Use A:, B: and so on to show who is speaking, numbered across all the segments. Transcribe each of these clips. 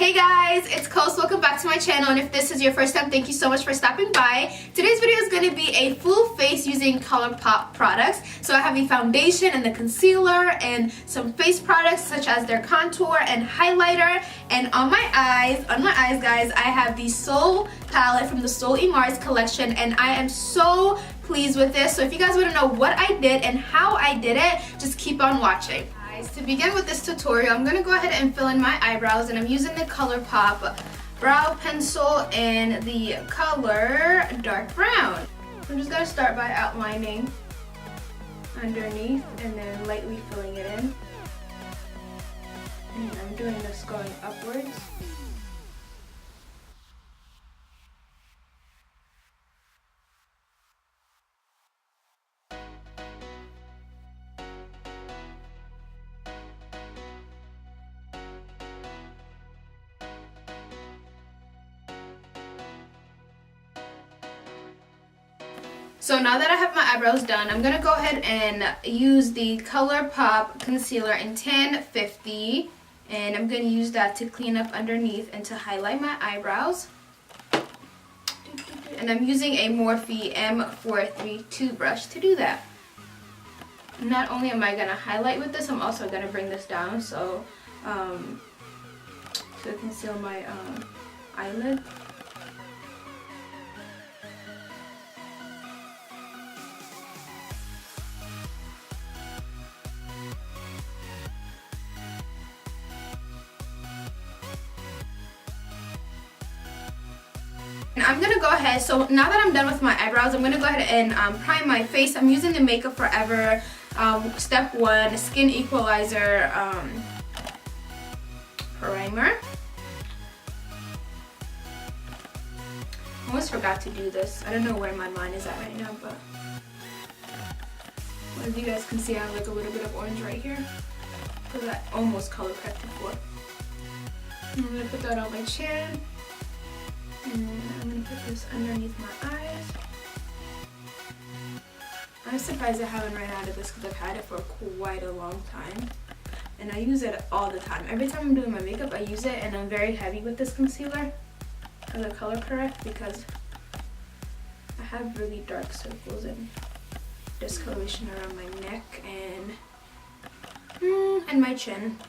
A: Hey guys, it's Kows. Welcome back to my channel, and if this is your first time, thank you so much for stopping by. Today's video is going to be a full face using COLOURPOP products. So I have the foundation and the concealer and some face products such as their contour and highlighter. And on my eyes guys, I have the Soul palette from the solymar collection, and I am so pleased with this. So if you guys want to know what I did and how I did it, just keep on watching. To begin with this tutorial, I'm going to go ahead and fill in my eyebrows, and I'm using the COLOURPOP brow pencil in the color dark brown. I'm just going to start by outlining underneath and then lightly filling it in. And I'm doing this going upwards. So now that I have my eyebrows done, I'm going to go ahead and use the COLOURPOP concealer in 1050, and I'm going to use that to clean up underneath and to highlight my eyebrows. And I'm using a Morphe M432 brush to do that. Not only am I going to highlight with this, I'm also going to bring this down so to conceal my eyelid. I'm going to go ahead, so now that I'm done with my eyebrows, I'm going to go ahead and prime my face. I'm using the Makeup Forever Step 1 Skin Equalizer primer. I almost forgot to do this. I don't know where my mind is at right now, but as you guys can see, I have like a little bit of orange right here because I almost color corrected for. I'm going to put that on my chin. And I'm going to put this underneath my eyes. I'm surprised I haven't run out of this because I've had it for quite a long time. And I use it all the time. Every time I'm doing my makeup, I use it, and I'm very heavy with this concealer as a color correct because I have really dark circles and discoloration around my neck and my chin.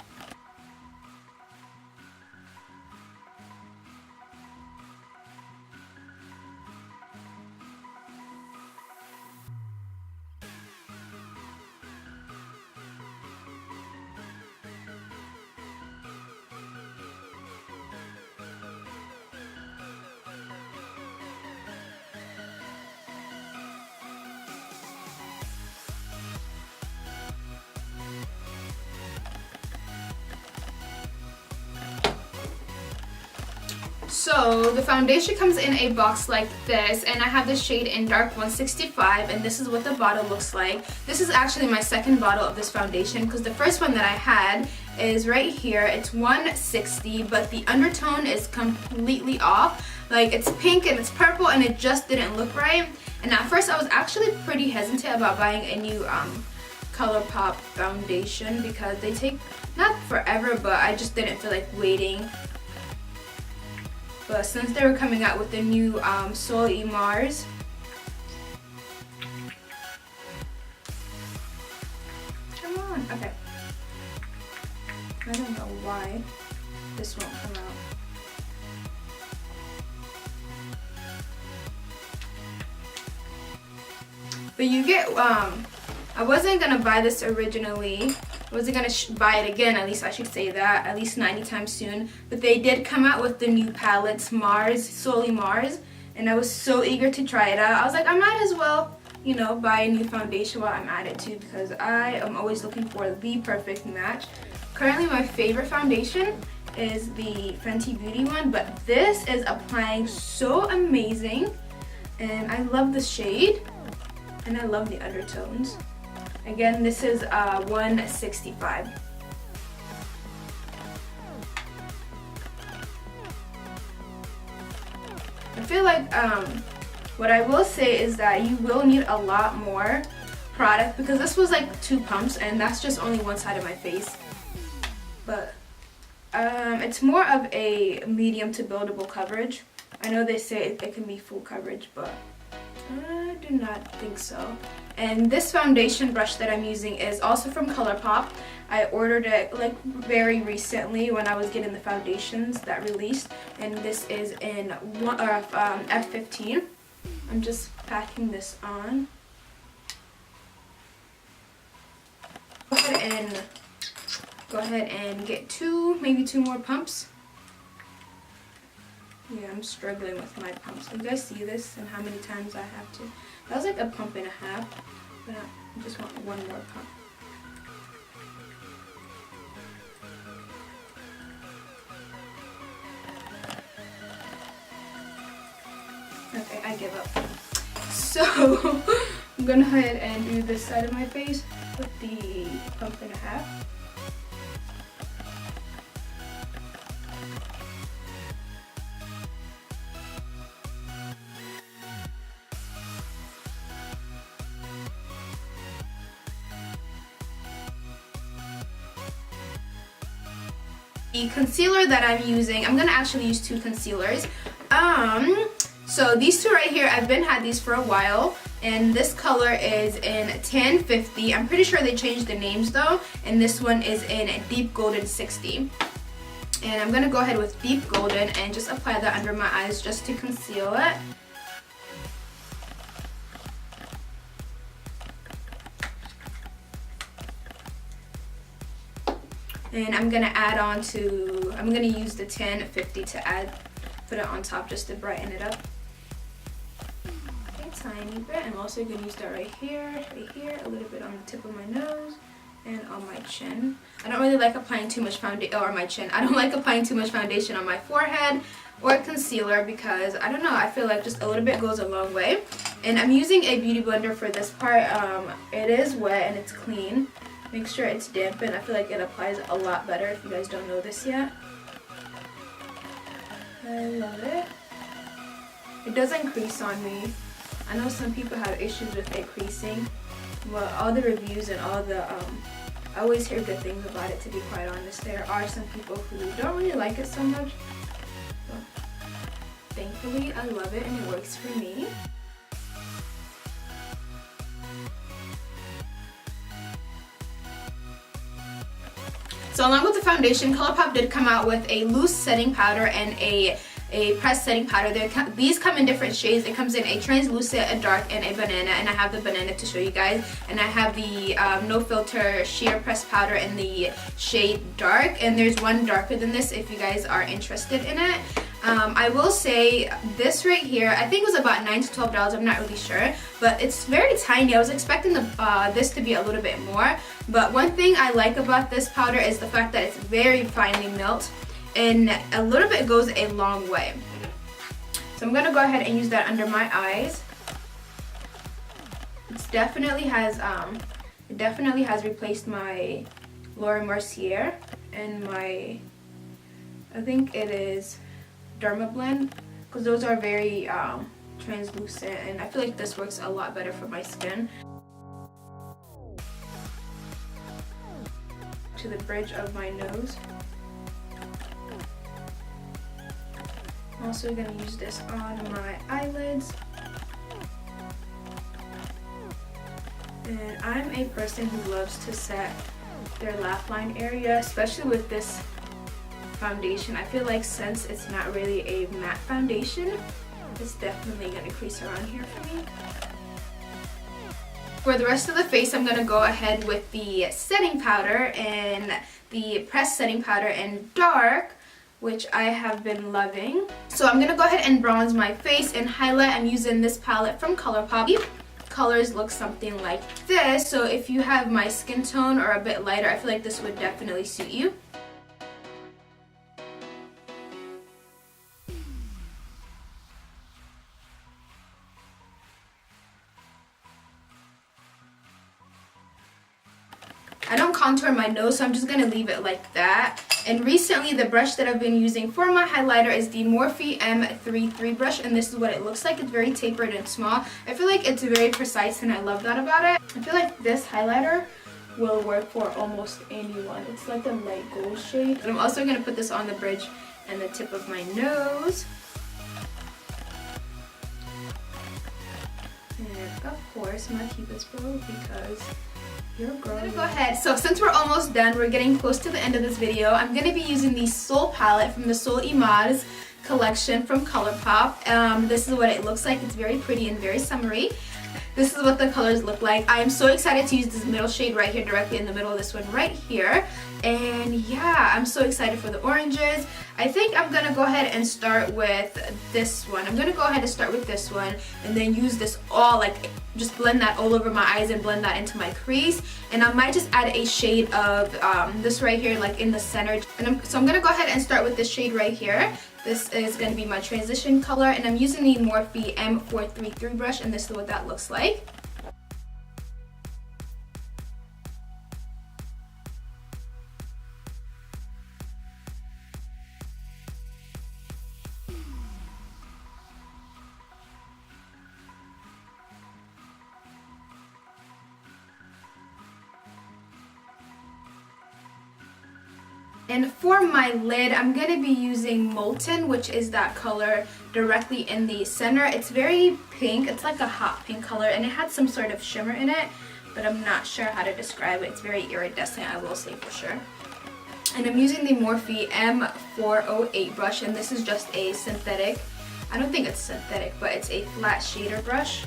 A: So the foundation comes in a box like this, and I have the shade in Dark 165, and this is what the bottle looks like. This is actually my second bottle of this foundation because the first one that I had is right here. It's 160, but the undertone is completely off. Like, it's pink and it's purple, and it just didn't look right. And at first I was actually pretty hesitant about buying a new COLOURPOP foundation because they take not forever, but I just didn't feel like waiting. But since they were coming out with the new solymars, come on, okay. I don't know why this won't come out. But you get, I wasn't gonna buy this originally. I wasn't going to buy it again, at least I should say that, at least 90 times soon. But they did come out with the new palettes, solymars, and I was so eager to try it out. I was like, I might as well, you know, buy a new foundation while I'm at it too, because I am always looking for the perfect match. Currently my favorite foundation is the Fenty Beauty one, but this is applying so amazing, and I love the shade, and I love the undertones. Again, this is 165. I feel like what I will say is that you will need a lot more product because this was like 2 pumps and that's just only one side of my face. But It's more of a medium to buildable coverage. I know they say it can be full coverage, but I do not think so. And this foundation brush that I'm using is also from ColourPop. I ordered it like very recently when I was getting the foundations that released, and this is in F15. I'm just packing this on. Go ahead and get maybe two more pumps. Yeah, I'm struggling with my pumps. You guys see this and how many times I have to? That was like a pump and a half, but I just want one more pump. Okay, I give up. So I'm gonna go ahead and do this side of my face with the pump and a half. The concealer that I'm using, I'm gonna actually use two concealers. So these two right here, I've had these for a while, and this color is in 1050. I'm pretty sure they changed the names though, and this one is in Deep Golden 60. And I'm gonna go ahead with Deep Golden and just apply that under my eyes just to conceal it. And I'm gonna use the 1050 to put it on top just to brighten it up. A tiny bit. I'm also gonna use that right here, a little bit on the tip of my nose and on my chin. I don't really like applying too much foundation, or my chin. I don't like applying too much foundation on my forehead or concealer because, I don't know, I feel like just a little bit goes a long way. And I'm using a beauty blender for this part. It is wet and it's clean. Make sure it's dampened. I feel like it applies a lot better if you guys don't know this yet. I love it. It doesn't crease on me. I know some people have issues with it creasing, but all the reviews and all the, I always hear good things about it, to be quite honest. There are some people who don't really like it so much, but thankfully I love it and it works for me. So along with the foundation, ColourPop did come out with a loose setting powder and a pressed setting powder. These come in different shades. It comes in a translucent, a dark, and a banana, and I have the banana to show you guys. And I have the no filter sheer pressed powder in the shade dark, and there's one darker than this if you guys are interested in it. I will say this right here, I think it was about $9 to $12, I'm not really sure, but it's very tiny. I was expecting this to be a little bit more, but one thing I like about this powder is the fact that it's very finely milled, and a little bit goes a long way. So I'm gonna go ahead and use that under my eyes. It definitely has replaced my Laura Mercier and my, I think it is Dermablend, because those are very translucent, and I feel like this works a lot better for my skin. To the bridge of my nose. I'm also going to use this on my eyelids. And I'm a person who loves to set their laugh line area, especially with this foundation. I feel like since it's not really a matte foundation, it's definitely going to crease around here for me. For the rest of the face, I'm going to go ahead with the setting powder and the pressed setting powder in dark, which I have been loving. So I'm going to go ahead and bronze my face and highlight. I'm using this palette from ColourPop. Colors look something like this, so if you have my skin tone or a bit lighter, I feel like this would definitely suit you. I don't contour my nose, so I'm just going to leave it like that. And recently, the brush that I've been using for my highlighter is the Morphe M33 brush, and this is what it looks like. It's very tapered and small. I feel like it's very precise, and I love that about it. I feel like this highlighter will work for almost anyone. It's like a light gold shade. And I'm also going to put this on the bridge and the tip of my nose. And of course my Cupid's bow, because you're a girl. I'm gonna go ahead. So since we're almost done, we're getting close to the end of this video, I'm going to be using the Soul palette from the solymar collection from ColourPop. This is what it looks like. It's very pretty and very summery. This is what the colors look like. I am so excited to use this middle shade right here, directly in the middle of this one right here. And yeah, I'm so excited for the oranges. I think I'm gonna go ahead and start with this one. I'm gonna go ahead and start with this one and then use this all, like, just blend that all over my eyes and blend that into my crease. And I might just add a shade of this right here, like in the center. And so I'm gonna go ahead and start with this shade right here. This is going to be my transition color, and I'm using the Morphe M433 brush, and this is what that looks like. And for my lid, I'm going to be using Molten, which is that color directly in the center. It's very pink. It's like a hot pink color, and it had some sort of shimmer in it, but I'm not sure how to describe it. It's very iridescent, I will say for sure. And I'm using the Morphe M408 brush, and this is just a synthetic. I don't think it's synthetic, but it's a flat shader brush.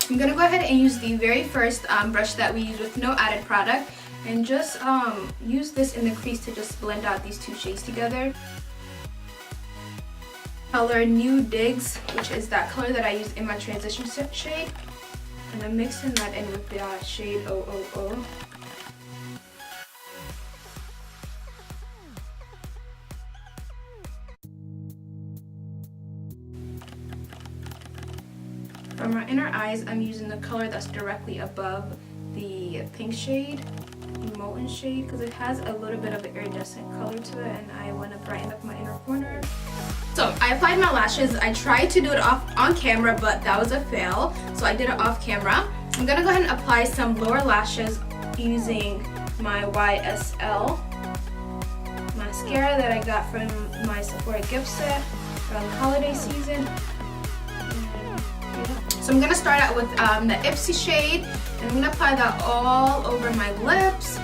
A: I'm gonna go ahead and use the very first brush that we use with no added product, and just use this in the crease to just blend out these two shades together. Color New Digs, which is that color that I used in my transition shade, and I'm mixing that in with the shade 000. For my inner eyes, I'm using the color that's directly above the pink shade, the Molten shade, because it has a little bit of an iridescent color to it, and I want to brighten up my inner corner. So I applied my lashes. I tried to do it on camera, but that was a fail, so I did it off camera. I'm going to go ahead and apply some lower lashes using my YSL mascara that I got from my Sephora gift set from the holiday season. So I'm going to start out with the Ipsy shade, and I'm going to apply that all over my lips.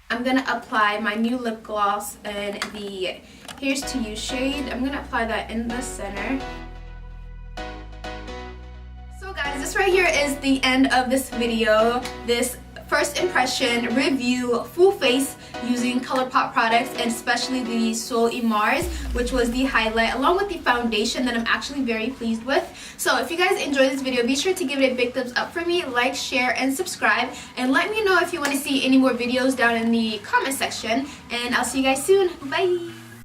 A: I'm going to apply my new lip gloss in the Here's to You shade. I'm going to apply that in the center. So guys, this right here is the end of this video. This first impression review full face using ColourPop products, and especially the solymar, which was the highlight, along with the foundation that I'm actually very pleased with. So if you guys enjoyed this video, be sure to give it a big thumbs up for me, like, share, and subscribe, and let me know if you want to see any more videos down in the comment section, and I'll see you guys soon. Bye!